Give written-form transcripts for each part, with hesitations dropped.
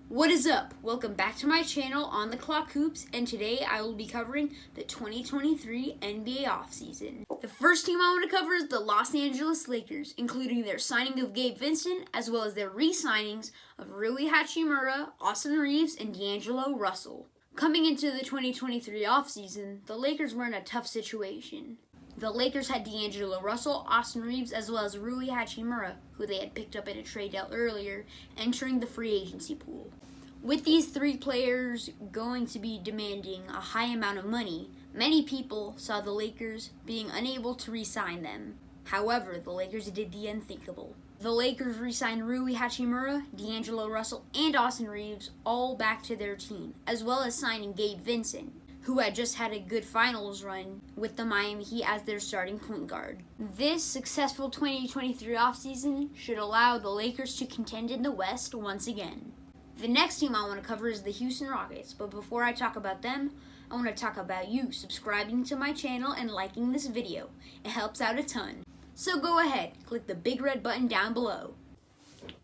What is up? Welcome back to my channel On The Clock Hoops, and today I will be covering the 2023 NBA Offseason. The first team I want to cover is the Los Angeles Lakers, including their signing of Gabe Vincent, as well as their re-signings of Rui Hachimura, Austin Reeves, and D'Angelo Russell. Coming into the 2023 offseason, the Lakers were in a tough situation. The Lakers had D'Angelo Russell, Austin Reeves, as well as Rui Hachimura, who they had picked up in a trade deal earlier, entering the free agency pool. With these three players going to be demanding a high amount of money, many people saw the Lakers being unable to re-sign them. However, the Lakers did the unthinkable. The Lakers re-signed Rui Hachimura, D'Angelo Russell, and Austin Reeves all back to their team, as well as signing Gabe Vincent, who had just had a good finals run with the Miami Heat as their starting point guard. This successful 2023 offseason should allow the Lakers to contend in the West once again. The next team I want to cover is the Houston Rockets, but before I talk about them, I want to talk about you subscribing to my channel and liking this video. It helps out a ton. So go ahead, click the big red button down below.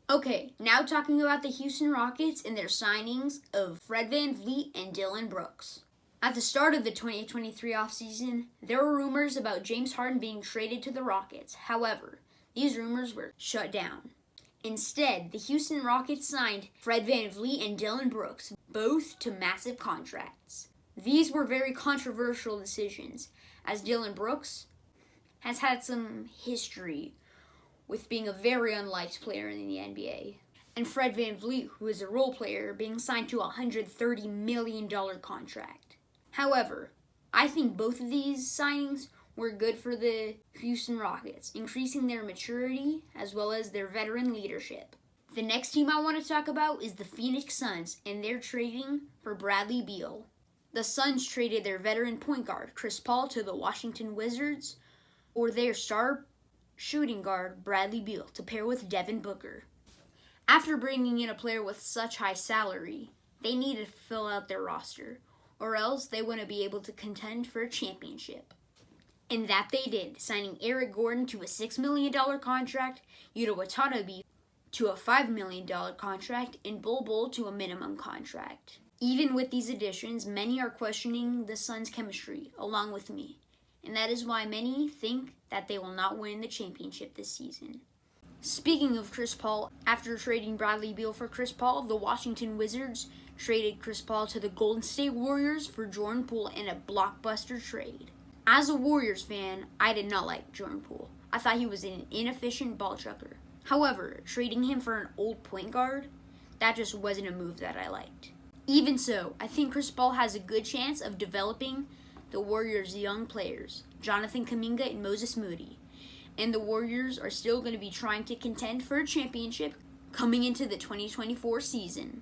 Okay, now talking about the Houston Rockets and their signings of Fred VanVleet and Dillon Brooks. At the start of the 2023 offseason, there were rumors about James Harden being traded to the Rockets. However, these rumors were shut down. Instead, the Houston Rockets signed Fred VanVleet and Dillon Brooks, both to massive contracts. These were very controversial decisions, as Dillon Brooks has had some history with being a very unliked player in the NBA. And Fred VanVleet, who is a role player, being signed to a $130 million contract. However, I think both of these signings were good for the Houston Rockets, increasing their maturity as well as their veteran leadership. The next team I want to talk about is the Phoenix Suns, and they're trading for Bradley Beal. The Suns traded their veteran point guard, Chris Paul, to the Washington Wizards, or their star shooting guard, Bradley Beal, to pair with Devin Booker. After bringing in a player with such high salary, they needed to fill out their roster, or else they wouldn't be able to contend for a championship. And that they did, signing Eric Gordon to a $6 million contract, Yuta Watanabe to a $5 million contract, and Bol Bol to a minimum contract. Even with these additions, many are questioning the Suns' chemistry, along with me. And that is why many think that they will not win the championship this season. Speaking of Chris Paul, after trading Bradley Beal for Chris Paul, the Washington Wizards traded Chris Paul to the Golden State Warriors for Jordan Poole in a blockbuster trade. As a Warriors fan, I did not like Jordan Poole. I thought he was an inefficient ball chucker. However, trading him for an old point guard, that just wasn't a move that I liked. Even so, I think Chris Paul has a good chance of developing the Warriors' young players, Jonathan Kuminga and Moses Moody. And the Warriors are still going to be trying to contend for a championship coming into the 2024 season.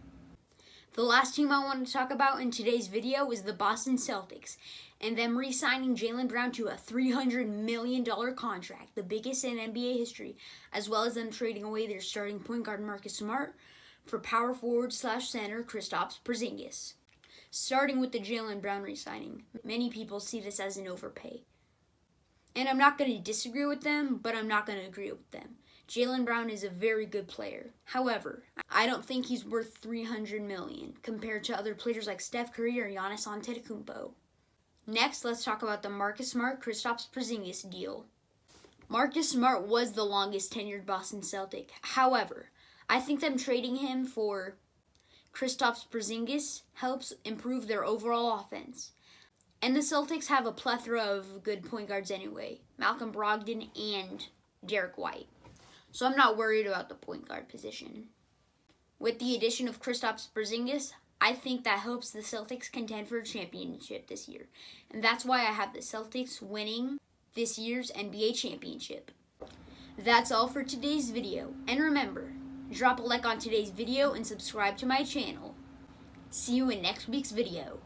The last team I want to talk about in today's video is the Boston Celtics, and them re-signing Jaylen Brown to a $300 million contract, the biggest in NBA history, as well as them trading away their starting point guard Marcus Smart for power forward/center Kristaps Porzingis. Starting with the Jaylen Brown re-signing, many people see this as an overpay. And I'm not going to disagree with them, but I'm not going to agree with them. Jaylen Brown is a very good player. However, I don't think he's worth $300 million compared to other players like Steph Curry or Giannis Antetokounmpo. Next, let's talk about the Marcus Smart Kristaps Porzingis deal. Marcus Smart was the longest tenured Boston Celtic. However, I think them trading him for Kristaps Porzingis helps improve their overall offense. And the Celtics have a plethora of good point guards anyway, Malcolm Brogdon and Derek White. So I'm not worried about the point guard position. With the addition of Kristaps Porzingis, I think that helps the Celtics contend for a championship this year. And that's why I have the Celtics winning this year's NBA championship. That's all for today's video. And remember, drop a like on today's video and subscribe to my channel. See you in next week's video.